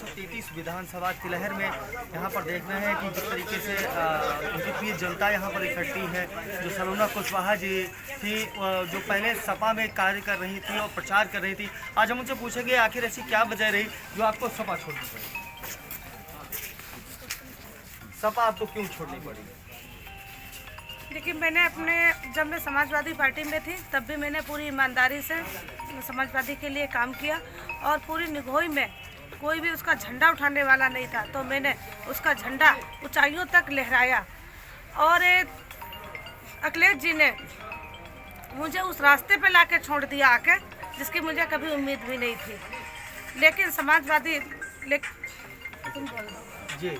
133 विधानसभा तिलहर में यहाँ पर देखना है कि जिस तरीके से बीजेपी जनता यहाँ पर इकट्ठी है। जो सलोना कुशवाहा जी थी जो पहले सपा में कार्य कर रही थी और प्रचार कर रही थी, आज हम उनसे पूछेंगे आखिर ऐसी क्या वजह रही जो आपको सपा छोड़नी पड़ी। सपा आपको क्यों छोड़नी पड़ी? देखिए, मैंने जब मैं समाजवादी पार्टी में थी तब भी मैंने पूरी ईमानदारी से समाजवादी के लिए काम किया और पूरी निगोही में कोई भी उसका झंडा उठाने वाला नहीं था, तो मैंने उसका झंडा ऊंचाइयों तक लहराया। और अखिलेश जी ने मुझे उस रास्ते पे लाके छोड़ दिया आके, जिसकी मुझे कभी उम्मीद भी नहीं थी। लेकिन समाजवादी जी,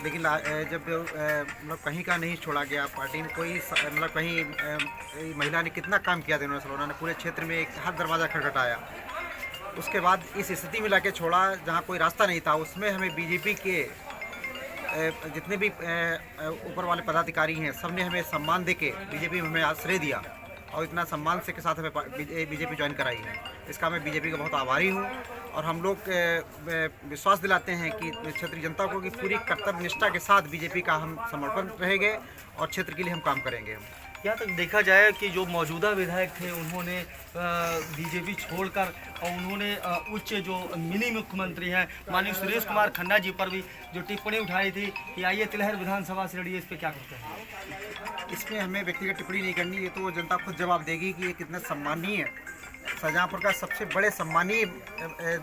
लेकिन जब मतलब कहीं का नहीं छोड़ा गया, पार्टी में कोई मतलब कहीं महिला ने कितना काम किया था उन्होंने, सलोना ने पूरे क्षेत्र में एक हर दरवाज़ा खटखटाया। उसके बाद इस स्थिति में लाके छोड़ा जहां कोई रास्ता नहीं था। उसमें हमें बीजेपी के जितने भी ऊपर वाले पदाधिकारी हैं सब ने हमें सम्मान देके बीजेपी में हमें आश्रय दिया और इतना सम्मान से के साथ हमें बीजेपी ज्वाइन कराई है। इसका मैं बीजेपी का बहुत आभारी हूँ और हम लोग विश्वास दिलाते हैं कि क्षेत्रीय जनता को कि पूरी कर्तव्य निष्ठा के साथ बीजेपी का हम समर्पण रहेंगे और क्षेत्र के लिए हम काम करेंगे। यहाँ तक देखा जाए कि जो मौजूदा विधायक थे उन्होंने बीजेपी छोड़कर और उन्होंने उच्च जो मिनी मुख्यमंत्री हैं माननीय सुरेश कुमार खन्ना जी पर भी जो टिप्पणी उठाई थी कि आइए तिलहर विधानसभा से लड़िए, इस पर क्या कहते हैं? इसमें हमें व्यक्तिगत टिप्पणी नहीं करनी, ये तो जनता खुद जवाब देगी कि ये कितना सम्मानीय शाहजहाँपुर का सबसे बड़े सम्मानीय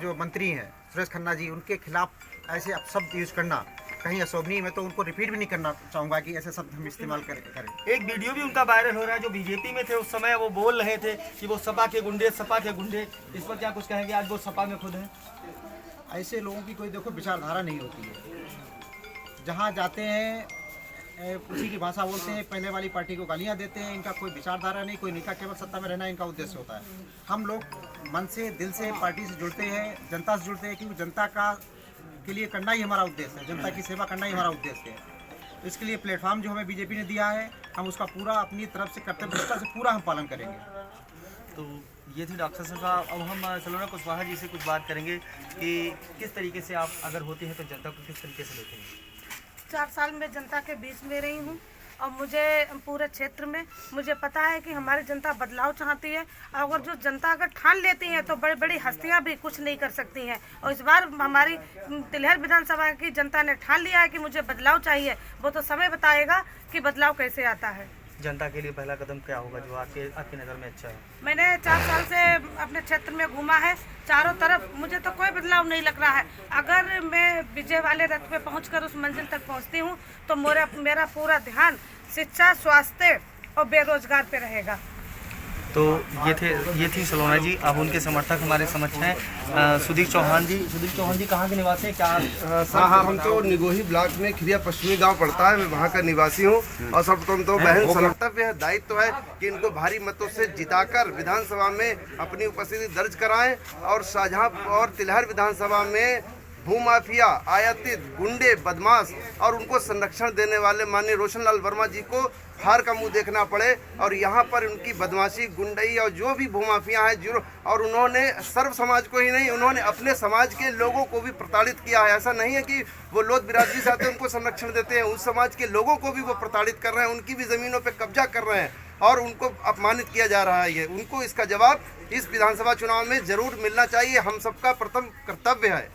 जो मंत्री हैं सुरेश खन्ना जी, उनके खिलाफ ऐसे शब्द यूज करना कहीं अशोभनीय। मैं तो उनको रिपीट भी नहीं करना चाहूँगा कि ऐसे शब्द हम इस्तेमाल करें। एक वीडियो भी उनका वायरल हो रहा है, जो बीजेपी में थे उस समय वो बोल रहे थे कि वो सपा के गुंडे, सपा के गुंडे। इस पर क्या कुछ कहेंगे? आज वो सपा में खुद हैं। ऐसे लोगों की कोई देखो विचारधारा नहीं होती है। जहाँ जाते हैं उसी की भाषा बोलते हैं, पहले वाली पार्टी को गालियाँ देते हैं। इनका कोई विचारधारा नहीं, कोई नेता, केवल सत्ता में रहना इनका उद्देश्य होता है। हम लोग मन से, दिल से पार्टी से जुड़ते हैं, जनता से जुड़ते हैं, क्योंकि जनता के लिए करना ही हमारा उद्देश्य है, जनता की सेवा करना ही हमारा उद्देश्य है। इसके लिए प्लेटफॉर्म जो हमें बीजेपी ने दिया है, हम उसका पूरा अपनी तरफ से कर्तव्य निष्ठा से पूरा हम पालन करेंगे। तो ये थी डॉक्टर साहब। अब हम सलोना कुशवाहा जी से कुछ बात करेंगे कि किस तरीके से आप अगर होते हैं तो जनता को किस तरीके से लेते हैं? 4 साल में जनता के बीच में रही हूँ और मुझे पूरे क्षेत्र में मुझे पता है कि हमारी जनता बदलाव चाहती है। अगर जो जनता अगर ठान लेती है तो बड़ी बड़ी हस्तियां भी कुछ नहीं कर सकती हैं। और इस बार हमारी तिलहर विधानसभा की जनता ने ठान लिया है कि मुझे बदलाव चाहिए। वो तो समय बताएगा कि बदलाव कैसे आता है। जनता के लिए पहला कदम क्या होगा जो आपकी नज़र में अच्छा है? मैंने 4 साल से अपने क्षेत्र में घूमा है, चारों तरफ मुझे तो कोई बदलाव नहीं लग रहा है। अगर मैं विजय वाले रथ पे पहुंचकर उस मंजिल तक पहुंचती हूं तो मेरा पूरा ध्यान शिक्षा, स्वास्थ्य और बेरोजगार पे रहेगा। तो ये थी सलोना जी। अब उनके समर्थक हमारे समक्ष हैं सुधीर चौहान जी। सुधीर चौहान जी कहाँ के निवासी हैं? क्या हाँ, हम तो निगोही ब्लॉक में खिरिया पश्चिमी गांव पड़ता है, मैं वहाँ का निवासी हूँ। और सर्वप्रथम तो बहन कर्तव्य है, दायित्व है कि इनको भारी मतों से जिताकर विधानसभा में अपनी उपस्थिति दर्ज कराएं और शाहजहाँपुर और तिलहर विधानसभा में भूमाफिया, आयातित गुंडे, बदमाश और उनको संरक्षण देने वाले माननीय रोशन लाल वर्मा जी को हार का मुंह देखना पड़े। और यहाँ पर उनकी बदमाशी, गुंडई और जो भी भूमाफिया हैं और उन्होंने सर्व समाज को ही नहीं, उन्होंने अपने समाज के लोगों को भी प्रताड़ित किया है। ऐसा नहीं है कि वो लोग बिरादरी से आते हैं उनको संरक्षण देते हैं, उस समाज के लोगों को भी वो प्रताड़ित कर रहे हैं, उनकी भी ज़मीनों पर कब्जा कर रहे हैं और उनको अपमानित किया जा रहा है। उनको इसका जवाब इस विधानसभा चुनाव में जरूर मिलना चाहिए, हम सबका प्रथम कर्तव्य है।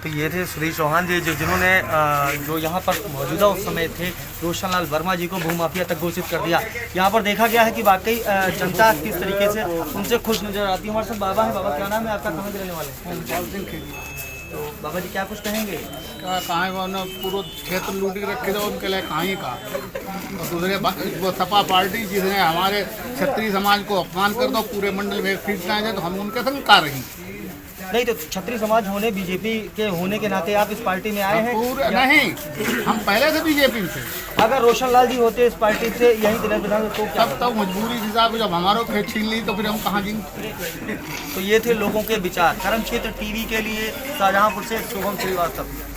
तो ये थे सुधीर चौहान जी जिन्होंने जो यहाँ पर मौजूदा उस समय थे रोशन लाल वर्मा जी को भूमाफिया तक घोषित कर दिया। यहाँ पर देखा गया है कि वाकई जनता किस तरीके से उनसे खुश नजर आती है। हमारे साथ बाबा है। बाबा क्या नाम है आपका? कहाँ के रहने वाले हैं? तो बाबा जी क्या कुछ कहेंगे? कहाँ पूरा क्षेत्र लूट के रखे थे उनके लिए कहीं का। और दूसरे वो सपा पार्टी जिसने हमारे क्षत्रिय समाज को अपमान कर दो, पूरे मंडल में खींचना है, तो हम उनके संग का रही नहीं। तो क्षत्रिय समाज होने, बीजेपी के होने के नाते आप इस पार्टी में आए हैं? नहीं, हम पहले से बीजेपी में थे। अगर रोशन लाल जी होते इस पार्टी से यही तिलहर विधानसभा तो क्या? तब मजबूरी के हिसाब से जब हमारो खेत छीन ली तो फिर हम कहाँ जिंगे। तो ये थे लोगों के विचार। कर्म क्षेत्र टीवी के लिए शाहजहाँपुर से शुभम श्रीवास्तव।